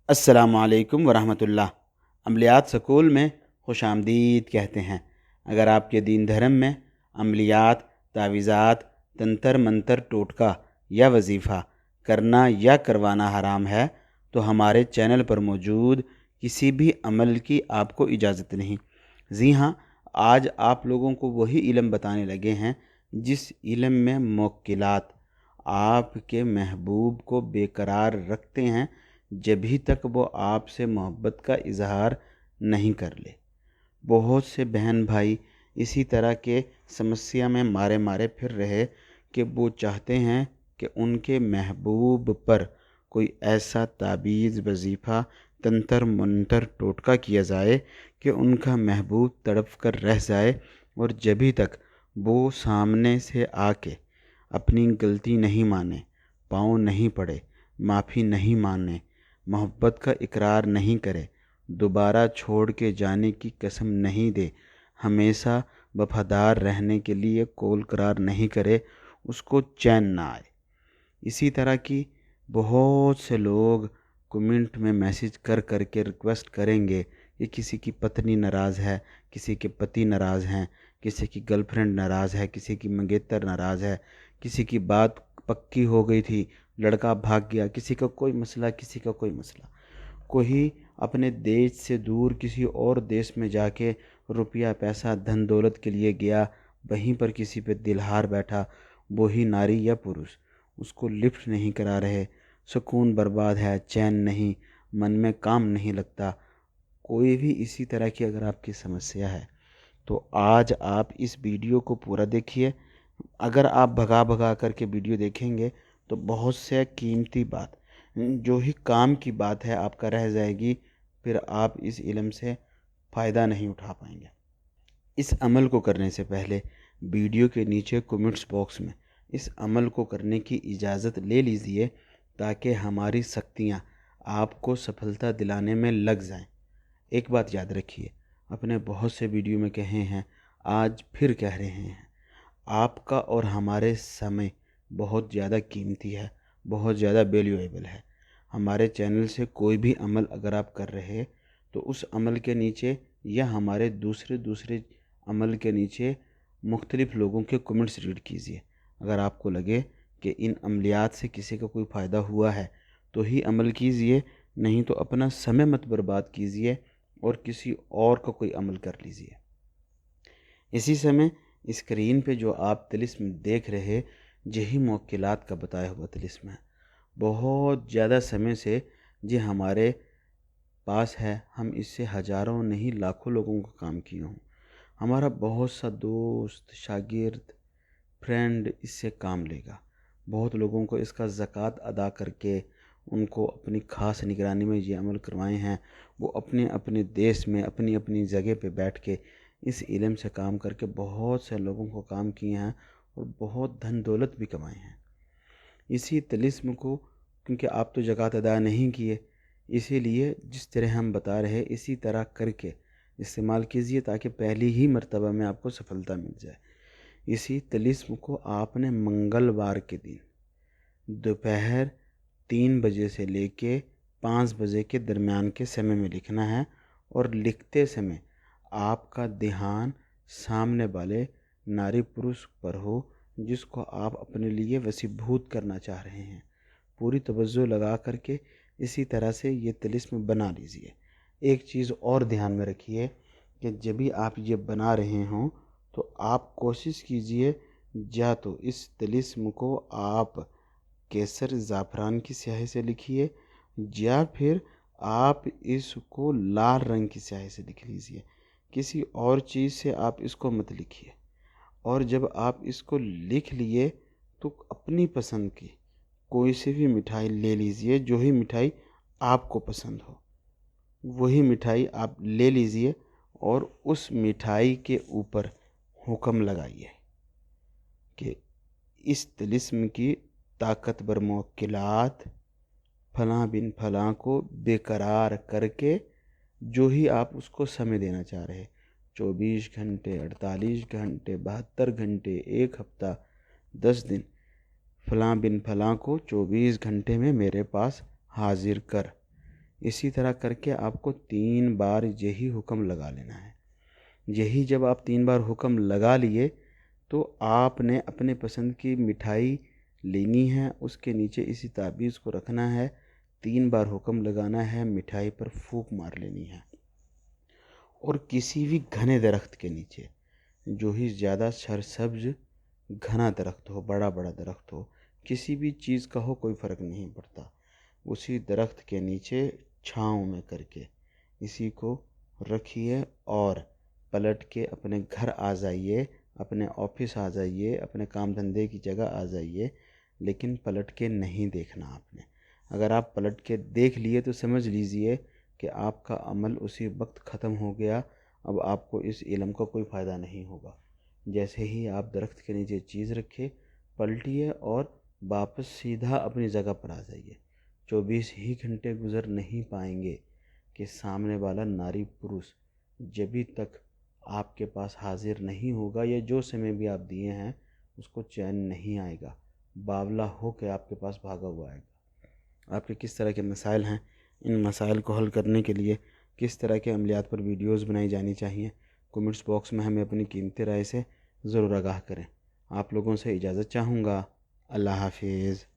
السلام علیکم ورحمۃ اللہ۔ عملیات سکول میں خوش آمدید کہتے ہیں۔ اگر آپ کے دین دھرم میں عملیات، تعویذات، تنتر منتر، ٹوٹکا یا وظیفہ کرنا یا کروانا حرام ہے تو ہمارے چینل پر موجود کسی بھی عمل کی آپ کو اجازت نہیں۔ جی ہاں، آج آپ لوگوں کو وہی علم بتانے لگے ہیں جس علم میں موکلات آپ کے محبوب کو بے قرار رکھتے ہیں جبھی تک وہ آپ سے محبت کا اظہار نہیں کر لے۔ بہت سے بہن بھائی اسی طرح کے سمسیا میں مارے مارے پھر رہے کہ وہ چاہتے ہیں کہ ان کے محبوب پر کوئی ایسا تعویذ، وظیفہ، تنتر منتر، ٹوٹکا کیا جائے کہ ان کا محبوب تڑپ کر رہ جائے، اور جبھی تک وہ سامنے سے آ کے اپنی غلطی نہیں مانے، پاؤں نہیں پڑے، معافی نہیں مانے، محبت کا اقرار نہیں کرے، دوبارہ چھوڑ کے جانے کی قسم نہیں دے، ہمیشہ وفادار رہنے کے لیے قول قرار نہیں کرے، اس کو چین نہ آئے۔ اسی طرح کی بہت سے لوگ کمنٹ میں میسج کر کر کے ریکویسٹ کریں گے کہ کسی کی پتنی ناراض ہے، کسی کے پتی ناراض ہیں، کسی کی گرل فرینڈ ناراض ہے، کسی کی منگیتر ناراض ہے، کسی کی بات پکی ہو گئی تھی، لڑکا بھاگ گیا، کسی کا کوئی مسئلہ، کسی کا کوئی مسئلہ، کوئی اپنے دیش سے دور کسی اور دیش میں جا کے روپیہ پیسہ دھن دولت کے لیے گیا، وہیں پر کسی پہ دلہار بیٹھا، وہی ناری یا پروش اس کو لفٹ نہیں کرا رہے، سکون برباد ہے، چین نہیں، من میں کام نہیں لگتا۔ کوئی بھی اسی طرح کی اگر آپ کی سمسیا ہے تو آج آپ اس ویڈیو کو پورا دیکھیے۔ اگر آپ بھگا بھگا کر کے ویڈیو دیکھیں گے تو بہت سے قیمتی بات جو ہی کام کی بات ہے آپ کا رہ جائے گی، پھر آپ اس علم سے فائدہ نہیں اٹھا پائیں گے۔ اس عمل کو کرنے سے پہلے ویڈیو کے نیچے کومنٹس باکس میں اس عمل کو کرنے کی اجازت لے لیجئے تاکہ ہماری سختیاں آپ کو سفلتا دلانے میں لگ جائیں۔ ایک بات یاد رکھیے، اپنے بہت سے ویڈیو میں کہے ہیں، آج پھر کہہ رہے ہیں، آپ کا اور ہمارے سمے بہت زیادہ قیمتی ہے، بہت زیادہ ویلیویبل ہے۔ ہمارے چینل سے کوئی بھی عمل اگر آپ کر رہے تو اس عمل کے نیچے یا ہمارے دوسرے عمل کے نیچے مختلف لوگوں کے کمنٹس ریڈ کیجئے۔ اگر آپ کو لگے کہ ان عملیات سے کسی کا کوئی فائدہ ہوا ہے تو ہی عمل کیجئے، نہیں تو اپنا سمے مت برباد کیجئے اور کسی اور کا کوئی عمل کر لیجئے۔ اسی سمے اسکرین پہ جو آپ طلسم دیکھ رہے، یہی موکلات کا بتایا ہوا طلسم ہے۔ بہت زیادہ سمے سے یہ ہمارے پاس ہے، ہم اس سے ہزاروں نہیں لاکھوں لوگوں کا کام کیے ہوں۔ ہمارا بہت سا دوست، شاگرد، فرینڈ اس سے کام لے گا۔ بہت لوگوں کو اس کا زکوٰۃ ادا کر کے ان کو اپنی خاص نگرانی میں یہ عمل کروائے ہیں۔ وہ اپنے اپنے دیش میں اپنی اپنی جگہ پہ بیٹھ کے اس علم سے کام کر کے بہت سے لوگوں کو کام کیے ہیں اور بہت دھن دولت بھی کمائے ہیں۔ اسی طلسم کو کیونکہ آپ تو زکوٰۃ ادا نہیں کیے، اسی لیے جس طرح ہم بتا رہے اسی طرح کر کے استعمال کیجئے تاکہ پہلی ہی مرتبہ میں آپ کو سفلتا مل جائے۔ اسی طلسم کو آپ نے منگلوار کے دن دوپہر 3 بجے سے لے کے 5 بجے کے درمیان کے سمے میں لکھنا ہے، اور لکھتے سمے آپ کا دھیان سامنے والے ناری پروش پر ہو جس کو آپ اپنے لیے وسیبھوت کرنا چاہ رہے ہیں۔ پوری توجہ لگا کر کے اسی طرح سے یہ طلسم بنا لیجئے۔ ایک چیز اور دھیان میں رکھیے کہ جب بھی آپ یہ بنا رہے ہوں تو آپ کوشش کیجئے یا تو اس طلسم کو آپ کیسر زعفران کی سیاہی سے لکھیے، یا پھر آپ اس کو لال رنگ کی سیاہی سے لکھ لیجئے۔ کسی اور چیز سے آپ اس کو مت لکھیے۔ اور جب آپ اس کو لکھ لیے تو اپنی پسند کی کوئی سی بھی مٹھائی لے لیجئے، جو ہی مٹھائی آپ کو پسند ہو وہی مٹھائی آپ لے لیجئے، اور اس مٹھائی کے اوپر حکم لگائیے کہ اس طلسم کی طاقتور موکلات فلاں بن فلاں کو بے قرار کر کے، جو ہی آپ اس کو سمے دینا چاہ رہے، 24 گھنٹے، 48 گھنٹے، 72 گھنٹے، ایک ہفتہ، 10 دن، فلاں بن فلاں کو 24 گھنٹے میں میرے پاس حاضر کر، اسی طرح کر کے آپ کو 3 بار یہی حکم لگا لینا ہے۔ یہی جب آپ 3 بار حکم لگا لیے تو آپ نے اپنے پسند کی مٹھائی لینی ہے، اس کے نیچے اسی تعویذ کو رکھنا ہے، 3 بار حکم لگانا ہے، مٹھائی پر پھونک مار لینی ہے، اور کسی بھی گھنے درخت کے نیچے، جو ہی زیادہ سرسبز گھنا درخت ہو، بڑا بڑا درخت ہو، کسی بھی چیز کا ہو کوئی فرق نہیں پڑتا، اسی درخت کے نیچے چھاؤں میں کر کے اسی کو رکھیے اور پلٹ کے اپنے گھر آ جائیے، اپنے آفس آ جائیے، اپنے کام دھندے کی جگہ آ جائیے، لیکن پلٹ کے نہیں دیکھنا آپ نے۔ اگر آپ پلٹ کے دیکھ لیے تو سمجھ لیجئے کہ آپ کا عمل اسی وقت ختم ہو گیا، اب آپ کو اس علم کا کوئی فائدہ نہیں ہوگا۔ جیسے ہی آپ درخت کے نیچے چیز رکھے، پلٹیے اور واپس سیدھا اپنی جگہ پر آ جائیے۔ 24 ہی گھنٹے گزر نہیں پائیں گے کہ سامنے والا ناری پروش جبھی تک آپ کے پاس حاضر نہیں ہوگا، یا جو سمے بھی آپ دیے ہیں اس کو چین نہیں آئے گا، باولا ہو کے آپ کے پاس بھاگا ہوا آئے گا۔ آپ کے کس طرح کے مسائل ہیں، ان مسائل کو حل کرنے کے لیے کس طرح کے عملیات پر ویڈیوز بنائی جانی چاہیے، کمنٹس باکس میں ہمیں اپنی قیمتی رائے سے ضرور آگاہ کریں۔ آپ لوگوں سے اجازت چاہوں گا۔ اللہ حافظ۔